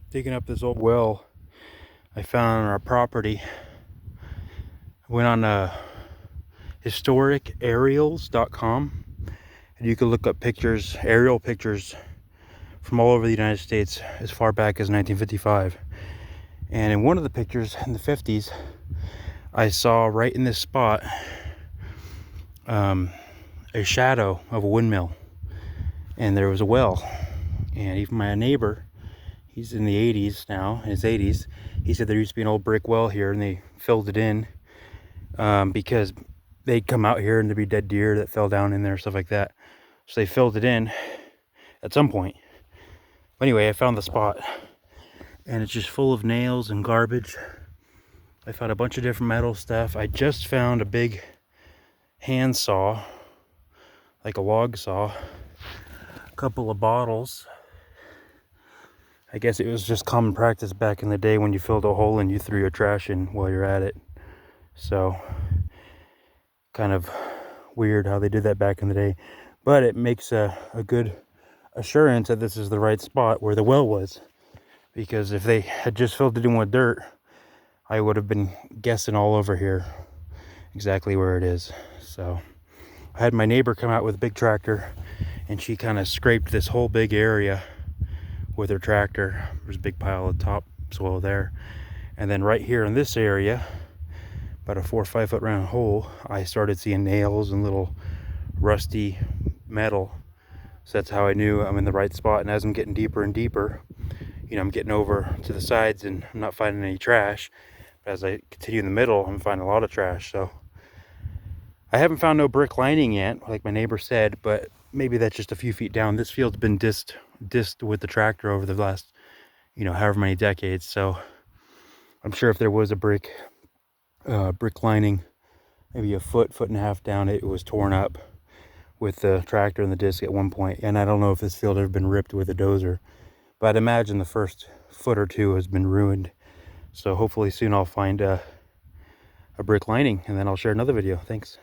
digging up this old well I found on our property. I went on historicaerials.com, and you can look up pictures, aerial pictures from all over the United States as far back as 1955. And in one of the pictures in the 50s, I saw right in this spot a shadow of a windmill, and there was a well. And even my neighbor, he's in the 80s now, in his 80s, he said there used to be an old brick well here, and they filled it in because they'd come out here and there'd be dead deer that fell down in there, stuff like that. So they filled it in at some point. But anyway, I found the spot, and it's just full of nails and garbage. I found a bunch of different metal stuff. I just found a big hand saw, like a log saw, a couple of bottles. I guess it was just common practice back in the day when you filled a hole and you threw your trash in while you're at it. So kind of weird how they did that back in the day, but it makes a good assurance that this is the right spot where the well was, because if they had just filled it in with dirt, I would have been guessing all over here exactly where it is. So I had my neighbor come out with a big tractor, and she kind of scraped this whole big area with her tractor. There's a big pile of topsoil there, and then right here in this area, about a 4 or 5 foot round hole, I started seeing nails and little rusty metal. So that's how I knew I'm in the right spot. And as I'm getting deeper and deeper, I'm getting over to the sides and I'm not finding any trash. But as I continue in the middle, I'm finding a lot of trash. So I haven't found no brick lining yet, like my neighbor said, but maybe that's just a few feet down. This field's been dissed with the tractor over the last, however many decades. So I'm sure if there was a brick lining, maybe a foot and a half down, it was torn up with the tractor and the disc at one point. And I don't know if this field ever been ripped with a dozer, but I'd imagine the first foot or two has been ruined. So hopefully soon I'll find a brick lining, and then I'll share another video. Thanks.